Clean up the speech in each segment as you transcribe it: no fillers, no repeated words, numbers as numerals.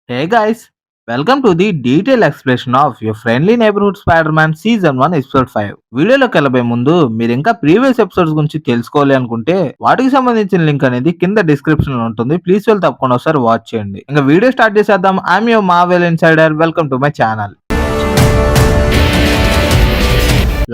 Hey guys, welcome to the detailed explanation of your friendly neighborhood Spider-Man Season 1 Episode 5. వీడియోలోకి వెళ్ళబోయే ముందు మీరు ఇంకా ప్రీవియస్ ఎపిసోడ్స్ గురించి తెలుసుకోవాలి అనుకుంటే వాటికి సంబంధించిన లింక్ అనేది కింద డిస్క్రిప్షన్ లో ఉంటుంది. ప్లీజ్ వెళ్ళి తప్పకుండా ఒకసారి వాచ్ చేయండి. ఇంకా వీడియో స్టార్ట్ చేసేద్దాం. I'm your Marvel insider. Welcome to my channel.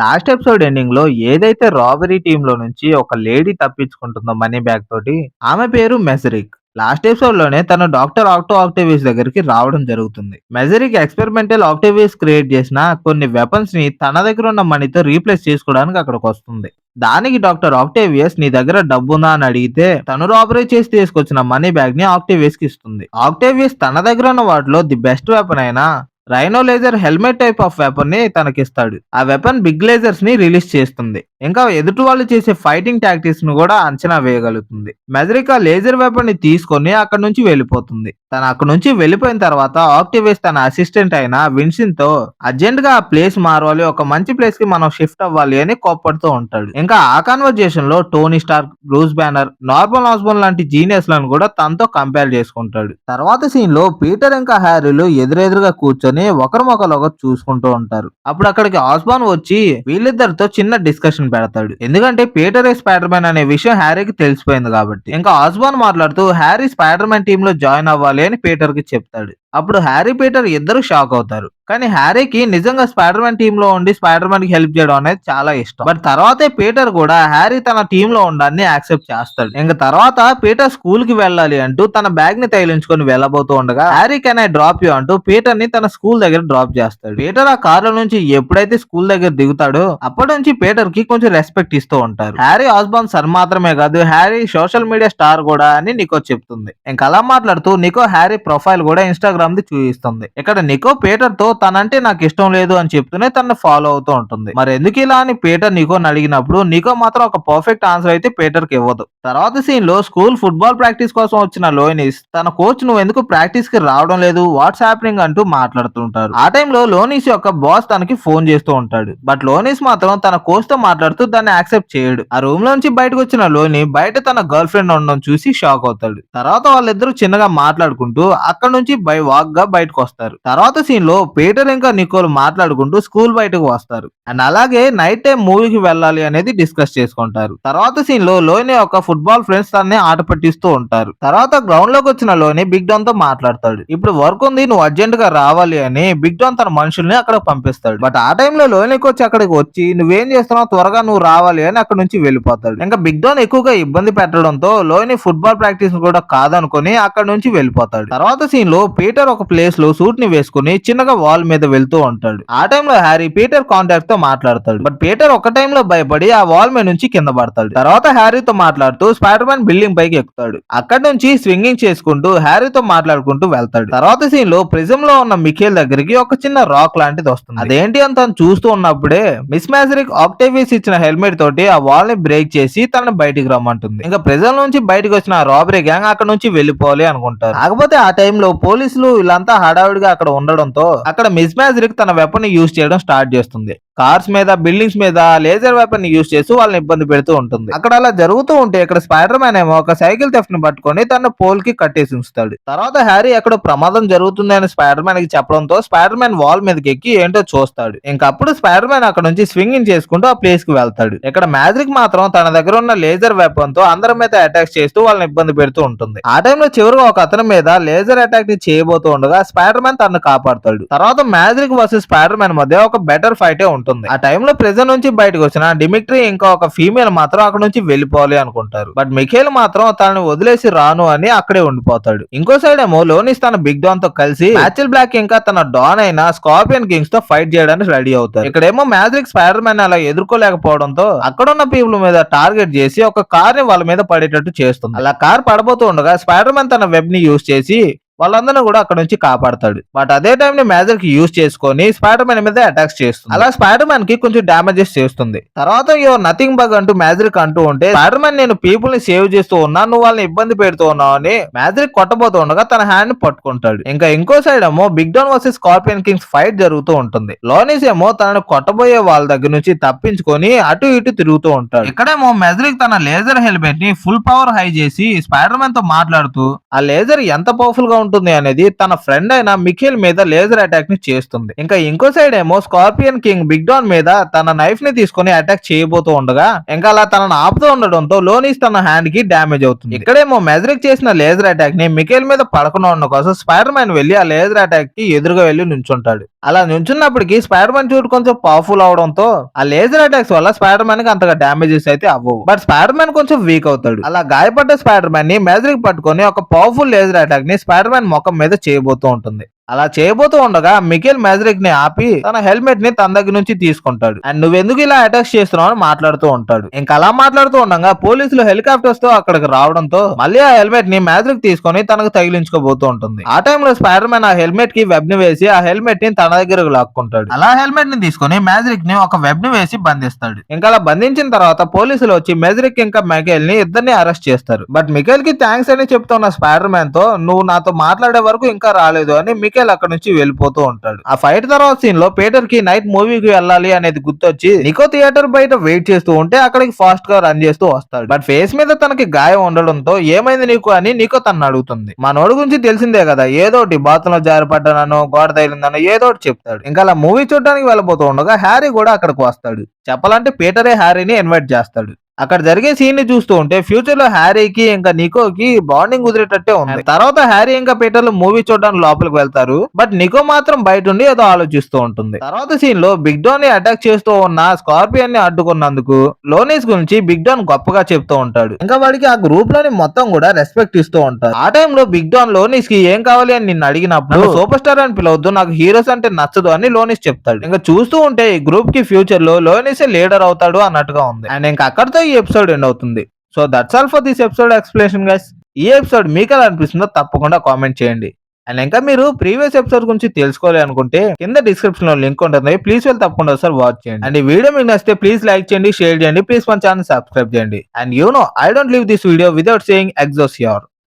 Last episode ending లో ఏదైతే రాబరీ టీమ్ లో నుంచి ఒక లేడీ తప్పించుకుంటుందో మనీ బ్యాగ్ తోటి, ఆమె పేరు మెజరిక్. లాస్ట్ ఎపిసోడ్ లోనే తను డాక్టర్ ఆక్టోవియస్ దగ్గరికి రావడం జరుగుతుంది. మెజరిక్ ఎక్స్పెరిమెంటల్ ఆక్టోవియస్ క్రియేట్ చేసిన కొన్ని వెపన్స్ ని తన దగ్గర ఉన్న మనీతో రీప్లేస్ చేసుకోవడానికి అక్కడికి వస్తుంది. దానికి డాక్టర్ ఆక్టేవియస్ నీ దగ్గర డబ్బుందా అని అడిగితే తను రాబరీ చేసి తీసుకొచ్చిన మనీ బ్యాగ్ ని ఆక్టేవియస్ కి ఇస్తుంది. ఆక్టేవియస్ తన దగ్గర ఉన్న వాటిలో ది బెస్ట్ వెపన్ అయినా rhino laser helmet type of weapon ని తనకిస్తాడు. ఆ వెపన్ బిగ్ లేజర్స్ ని రిలీజ్ చేస్తుంది. ఇంకా ఎదుటి వాళ్ళు చేసే ఫైటింగ్ టాక్టిక్స్ ను కూడా అంచనా వేయగలుగుతుంది. మెజరిక్ ఆ లేజర్ వెపన్ ని తీసుకొని అక్కడ నుంచి వెళ్ళిపోతుంది. తను అక్కడ నుంచి వెళ్ళిపోయిన తర్వాత ఆక్టివేస్ తన అసిస్టెంట్ అయిన విన్సిన్ తో అర్జెంట్ గా ఆ ప్లేస్ మారవాలి, ఒక మంచి ప్లేస్ కి మనం షిఫ్ట్ అవ్వాలి అని కోప్పడుతూ ఉంటాడు. ఇంకా ఆ కన్వర్జేషన్ లో Tony Stark, Bruce Banner, Norman Osborn లాంటి జీనియస్ లను కూడా తనతో కంపేర్ చేసుకుంటాడు. తర్వాత సీన్ లో పీటర్ ఇంకా హ్యారీలు ఎదురెదురుగా కూర్చొని ఒకరు చూసుకుంటూ ఉంటారు. అప్పుడు అక్కడికి ఆస్బాన్ వచ్చి వీళ్ళిద్దరితో చిన్న డిస్కషన్ పెడతాడు. ఎందుకంటే పీటర్ స్పైడర్ మ్యాన్ అనే విషయం హ్యారీకి తెలిసిపోయింది కాబట్టి. ఇంకా ఆస్బాన్ మాట్లాడుతూ హ్యారీ స్పైడర్ మ్యాన్ టీమ్ లో జాయిన్ అవ్వాలి అని పీటర్ కి చెప్తాడు. అప్పుడు హ్యారీ, పీటర్ ఇద్దరు షాక్ అవుతారు. కానీ హ్యారీకి నిజంగా స్పైడర్ మ్యాన్ టీమ్ లో ఉండి స్పైడర్ మ్యాన్ కి హెల్ప్ చేయడం అనేది చాలా ఇష్టం. బట్ తర్వాతే పీటర్ కూడా హ్యారీ తన టీమ్ లో ఉండాలని యాక్సెప్ట్ చేస్తాడు. ఇంకా తర్వాత పీటర్ స్కూల్ కి వెళ్ళాలి అంటూ తన బ్యాగ్ ని తగిలించుకొని వెళ్ళబోతూ ఉండగా Harry can I drop you అంటూ పీటర్ ని తన స్కూల్ దగ్గర డ్రాప్ చేస్తాడు. పీటర్ ఆ కార్ లో నుంచి ఎప్పుడైతే స్కూల్ దగ్గర దిగుతాడో అప్పటి నుంచి పీటర్ కి కొంచెం రెస్పెక్ట్ ఇస్తూ ఉంటారు. హ్యారీ ఆస్బాన్ సన్ మాత్రమే కాదు, హ్యారీ సోషల్ మీడియా స్టార్ కూడా అని నికో చెప్తుంది. ఇంకా అలా మాట్లాడుతూ నికో హ్యారీ ప్రొఫైల్ కూడా ఇన్స్టాగ్రామ్ ది చూపిస్తుంది. ఇక్కడ నికో పీటర్ తో తనంటే నాకు ఇష్టం లేదు అని చెప్తూనే తనను ఫాలో అవుతూ ఉంటుంది. మరి ఎందుకు ఇలా అని పీటర్ నికోని అడిగినప్పుడు నికో మాత్రం ఒక పర్ఫెక్ట్ ఆన్సర్ అయితే పీటర్ కి ఇవ్వదు. తర్వాత సీన్ లో స్కూల్ ఫుట్బాల్ ప్రాక్టీస్ కోసం వచ్చిన లోనిస్ తన కోచ్ నువ్వు ఎందుకు ప్రాక్టీస్ కి రావడం లేదు, వాట్స్ హ్యాపెనింగ్ అంటూ మాట్లాడుతుంటారు. ఆ టైంలో లోనిస్ యొక్క బాస్ తనకి ఫోన్ చేస్తూ ఉంటాడు. బట్ లోనిస్ మాత్రం తన కోచ్ తో మాట్లాడుతూ దాన్ని యాక్సెప్ట్ చేయడు. ఆ రూమ్ లోంచి బయటకు వచ్చిన లోని బయట తన గర్ల్ ఫ్రెండ్ ఉండడం చూసి షాక్ అవుతాడు. తర్వాత వాళ్ళిద్దరూ చిన్నగా మాట్లాడుకుంటూ అక్కడ నుంచి బై వాక్ గా బయటకు వస్తారు. తర్వాత సీన్ లో పీటర్ ఇంకా నికోల్ మాట్లాడుకుంటూ స్కూల్ బయటకు వస్తారు. అండ్ అలాగే నైట్ టైం మూవీకి వెళ్ళాలి అనేది డిస్కస్ చేసుకుంటారు. తర్వాత సీన్ లో లోని ఒక ఫుట్బాల్ ఫ్రెండ్స్ తనని ఆట పట్టిస్తూ ఉంటారు. తర్వాత గ్రౌండ్ లోకి వచ్చిన లోని బిగ్ డాన్ తో మాట్లాడతాడు. ఇప్పుడు వర్క్ ఉంది, నువ్వు అర్జెంట్ గా రావాలి అని బిగ్ డాన్ తన మనుషుల్ని అక్కడ పంపిస్తాడు. బట్ ఆ టైంలో లోనికి వచ్చి అక్కడికి వచ్చి నువ్వేం చేస్తున్నావు, త్వరగా నువ్వు రావాలి అని అక్కడ నుంచి వెళ్ళిపోతాడు. ఇంకా బిగ్ డాన్ ఎక్కువగా ఇబ్బంది పెట్టడంతో లోని ఫుట్బాల్ ప్రాక్టీస్ కూడా కాదనుకొని అక్కడ నుంచి వెళ్ళిపోతాడు. తర్వాత సీన్ లో పీటర్ ఒక ప్లేస్ లో సూట్ ని వేసుకుని చిన్నగా వాల్ మీద వెళ్తూ ఉంటాడు. ఆ టైంలో హ్యారీ పీటర్ కాంటాక్ట్ తో మాట్లాడతాడు. బట్ పీటర్ ఒక టైంలో భయపడి ఆ వాల్ మీద నుంచి కింద పడతాడు. తర్వాత హ్యారీతో మాట్లాడుతూ స్పైడర్ మ్యాన్ బిల్డింగ్ పైకి ఎక్కుతాడు. అక్కడ నుంచి స్వింగింగ్ చేసుకుంటూ హ్యారీతో మాట్లాడుకుంటూ వెళ్తాడు. తర్వాత సీన్ లో ప్రిజం లో ఉన్న మిఖేల్ దగ్గరికి ఒక చిన్న రాక్ లాంటిది వస్తుంది. అదేంటి అని తను చూస్తూ ఉన్నప్పుడే మిస్ మ్యాజరిక్ ఆక్టేవియస్ ఇచ్చిన హెల్మెట్ తోటి ఆ వాల్ ని బ్రేక్ చేసి తనని బయటికి రమ్మంటుంది. ఇంకా ప్రిజం నుంచి బయటకు వచ్చిన రాబరీ గ్యాంగ్ అక్కడ నుంచి వెళ్ళిపోవాలి అనుకుంటారు. కాకపోతే ఆ టైంలో పోలీసులు వీళ్ళంతా హడావిడిగా అక్కడ ఉండడంతో అక్కడ మిస్ మ్యాజరిక్ తన వెపన్ యూజ్ చేయడం స్టార్ట్ చేస్తుంది. కార్స్ మీద, బిల్డింగ్స్ మీద లేజర్ వెపన్ యూజ్ చేస్తూ వాళ్ళని ఇబ్బంది పెడుతూ ఉంటుంది. అక్కడ అలా జరుగుతూ ఉంటే ఇక్కడ స్పైడర్ మ్యాన్ ఏమో ఒక సైకిల్ థెఫ్ట్ ని పట్టుకొని తన పోల్ కి కట్టేసి ఉంచుతాడు. తర్వాత హ్యారీ ఎక్కడో ప్రమాదం జరుగుతుంది అని స్పైడర్ మ్యాన్ కి చెప్పడంతో స్పైడర్ మ్యాన్ వాల్ మీదకి ఎక్కి ఏంటో చూస్తాడు. ఇంకప్పుడు స్పైడర్ మ్యాన్ అక్కడ నుంచి స్వింగింగ్ చేసుకుంటూ ఆ ప్లేస్ కి వెళ్తాడు. ఇక్కడ మ్యాజిక్ మాత్రం తన దగ్గర ఉన్న లేజర్ వెపన్ తో అందరి మీద అటాక్ చేస్తూ వాళ్ళని ఇబ్బంది పెడుతూ ఉంటుంది. ఆ టైంలో చివరిగా ఒక అతని మీద లేజర్ అటాక్ ని చేయబోతూ ఉండగా స్పైడర్ మ్యాన్ తనను కాపాడుతాడు. తర్వాత మ్యాజిక్ వర్సెస్ స్పైడర్ మ్యాన్ మధ్య ఒక బెటర్ ఫైటే ఉంటుంది. ఆ టైంలో ప్రెజెంట్ నుంచి బయటకు వచ్చిన డిమిట్రీ ఇంకా ఒక ఫీమేల్ మాత్రం అక్కడ నుంచి వెళ్ళిపోవాలి అనుకుంటారు. బట్ మిఖేల్ మాత్రం తనని వదిలేసి రాను అని అక్కడే ఉండిపోతాడు. ఇంకో సైడ్ ఏమో లోనిస్ తన బిగ్ డాన్ తో కలిసి మ్యాచిల్ బ్లాక్ ఇంకా తన డాన్ అయిన స్కార్పియన్ కింగ్స్ తో ఫైట్ చేయడానికి రెడీ అవుతారు. ఇక్కడేమో మ్యాజిక్ స్పైడర్ మ్యాన్ అలా ఎదుర్కోలేకపోవడంతో అక్కడున్న పీపుల్ మీద టార్గెట్ చేసి ఒక కార్ ని వాళ్ళ మీద పడేటట్టు చేస్తుంది. అలా కార్ పడబోతూ ఉండగా స్పైడర్ మ్యాన్ తన వెబ్ ని యూజ్ చేసి వాళ్ళందరూ కూడా అక్కడ నుంచి కాపాడతాడు. బట్ అదే టైం ని మ్యాజిక్ యూజ్ చేసుకొని స్పైడర్ మ్యాన్ మీద అటాక్స్ చేస్తుంది. అలా స్పైడర్ మ్యాన్ కి కొంచెం డామేజెస్ చేస్తుంది. తర్వాత యువర్ నథింగ్ బగ్ అంటూ మ్యాజిక్ అంటూ ఉంటే స్పైడర్ మ్యాన్ నేను పీపుల్ ని సేవ్ చేస్తూ ఉన్నా, నువ్వు వాళ్ళని ఇబ్బంది పెడుతూ ఉన్నావు అని మ్యాజిక్ కొట్టబోతూ ఉండగా తన హ్యాండ్ ని పట్టుకుంటాడు. ఇంకా ఇంకో సైడ్ ఏమో big Don versus Scorpion Kings fight జరుగుతూ ఉంటుంది. లోనిస్ ఏమో తనను కొట్టబోయే వాళ్ళ దగ్గర నుంచి తప్పించుకొని అటు ఇటు తిరుగుతూ ఉంటాడు. ఇక్కడేమో మ్యాజిక్ తన లేజర్ హెల్మెట్ ని ఫుల్ పవర్ హై చేసి స్పైడర్ మ్యాన్ తో మాట్లాడుతూ ఆ లేజర్ ఎంత పవర్ఫుల్ గా ఉంటుంది అనేది తన ఫ్రెండ్ అయిన మిఖేల్ మీద లేజర్ అటాక్ ని చేస్తుంది. ఇంకా ఇంకో సైడ్ ఏమో స్కార్పియన్ కింగ్ బిగ్ డాన్ మీద తన నైఫ్ ని తీసుకుని అటాక్ చేయబోతూ ఉండగా ఇంకా అలా తనను ఆపుతూ ఉండడంతో లోనీస్ తన హ్యాండ్ కి డ్యామేజ్ అవుతుంది. ఇక్కడేమో మెజరిక్ చేసిన లేజర్ అటాక్ ని మిఖేల్ మీద పడకుండా ఉండడం కోసం స్పైడర్ మ్యాన్ వెళ్లి ఆ లేజర్ అటాక్ కి ఎదురుగా వెళ్లి నుంచుంటాడు. అలా నుంచున్నప్పటికీ స్పైడర్ మ్యాన్ చూడు కొంచెం పవర్ఫుల్ అవడంతో ఆ లేజర్ అటాక్స్ వల్ల స్పైడర్ మ్యాన్ కి అంతగా డామేజెస్ అయితే అవ్వవు. బట్ స్పైడర్ మ్యాన్ కొంచెం వీక్ అవుతాడు. అలా గాయపడ్డ స్పైడర్ మ్యాన్ ని మెజరిక్ పట్టుకొని ఒక పవర్ఫుల్ లేజర్ అటాక్ ని స్పైడర్ మ్యాన్ ముఖం మీద చేయబోతూ ఉంటుంది. అలా చేయబోతూ ఉండగా మిఖేల్ మెజరిక్ ని ఆపి తన హెల్మెట్ ని తన దగ్గర నుంచి తీసుకుంటాడు. అండ్ నువ్వెందుకు ఇలా అటాక్స్ చేస్తున్నావు అని మాట్లాడుతూ ఉంటాడు. ఇంకా అలా మాట్లాడుతూ ఉండగా పోలీసులు హెలికాప్టర్స్ తో అక్కడికి రావడంతో మళ్ళీ ఆ హెల్మెట్ ని మెజరిక్ తీసుకొని తనకు తగిలించుకోబోతూ ఉంటుంది. ఆ టైంలో స్పైడర్ మ్యాన్ ఆ హెల్మెట్ కి వెబ్ ని వేసి ఆ హెల్మెట్ ని తన దగ్గరకు లాక్కుంటాడు. అలా హెల్మెట్ ని తీసుకొని మెజరిక్ ని ఒక వెబ్ ని వేసి బంధిస్తాడు. ఇంకా అలా బంధించిన తర్వాత పోలీసులు వచ్చి మెజరిక్ ఇంకా మిఖేల్ ని ఇద్దరిని అరెస్ట్ చేస్తారు. బట్ మిఖేల్ కి థ్యాంక్స్ అని చెప్తున్న స్పైడర్ మ్యాన్ తో నువ్వు నాతో మాట్లాడే వరకు ఇంకా రాలేదు అని మిఖేల్ అక్కడ నుంచి వెళ్ళిపోతూ ఉంటాడు. ఆ ఫైట్ తర్వాత సీన్ లో పీటర్ కి నైట్ మూవీకి వెళ్ళాలి అనేది గుర్తొచ్చి నికో థియేటర్ బయట వెయిట్ చేస్తూ ఉంటే అక్కడికి ఫాస్ట్ గా రన్ చేస్తూ వస్తాడు. బట్ ఫేస్ మీద తనకి గాయం ఉండడంతో ఏమైంది నీకు అని నికో తను అడుగుతుంది. మా నోడు గురించి తెలిసిందే కదా, ఏదోటి బాత్రూమ్ లో జారిపడ్డానో గోడ తగిలిందనో ఏదోటి చెప్తాడు. ఇంకా అలా మూవీ చూడడానికి వెళ్ళబోతూ ఉండగా హ్యారీ కూడా అక్కడికి వస్తాడు. చెప్పాలంటే పీటరే హ్యారీని ఇన్వైట్ చేస్తాడు. అక్కడ జరిగే సీన్ ని చూస్తూ ఉంటే ఫ్యూచర్ లో హ్యారీకి ఇంకా నికోకి బాండింగ్ కుదిరేటట్టే ఉంది. తర్వాత హ్యారీ ఇంకా పీటర్ మూవీ చూడడానికి లోపలికి వెళ్తారు. బట్ నికో మాత్రం బయట ఉండి ఏదో ఆలోచిస్తూ ఉంటుంది. తర్వాత సీన్ లో బిగ్ డాన్ ని అటాక్ చేస్తూ ఉన్న స్కార్పియన్ ని అడ్డుకున్నందుకు లోనీస్ గురించి బిగ్ డాన్ గొప్పగా చెప్తూ ఉంటాడు. ఇంకా వాడికి ఆ గ్రూప్ లోని మొత్తం కూడా రెస్పెక్ట్ ఇస్తూ ఉంటారు. ఆ టైంలో బిగ్ డాన్ లోనీస్ కి ఏం కావాలి అని నిన్ను అడిగినప్పుడు సూపర్ స్టార్ అని పిలవద్దు, నాకు హీరోస్ అంటే నచ్చదు అని లోనీస్ చెప్తాడు. ఇంకా చూస్తూ ఉంటే ఈ గ్రూప్ కి ఫ్యూచర్ లో లోనీసే లీడర్ అవుతాడు అన్నట్టుగా ఉంది. అండ్ ఇంకా అక్కడితో ఈ ఎపిసోడ్ ఎండ్ అవుతుంది. So that's all for this episode explanation guys. ఈ ఎపిసోడ్ మీకు ఎలా అనిపిస్తుందో తప్పకుండా కామెంట్ చేయండి. అండ్ ఇంకా మీరు ప్రీవియస్ ఎపిసోడ్ గురించి తెలుసుకోవాలి అనుకుంటే కింద డిస్క్రిప్షన్ లో లింక్ ఉంటుంది, ప్లీజ్ వెళ్ళి తప్పకుండా ఒకసారి వాచ్ చేయండి. అండ్ ఈ వీడియో మీకు నచ్చితే ప్లీజ్ లైక్ చేయండి, షేర్ చేయండి, ప్లీజ్ మన ఛానల్ సబ్స్క్రైబ్ చేయండి. And you know I don't leave this video without saying ఎగ్జోసియోర్.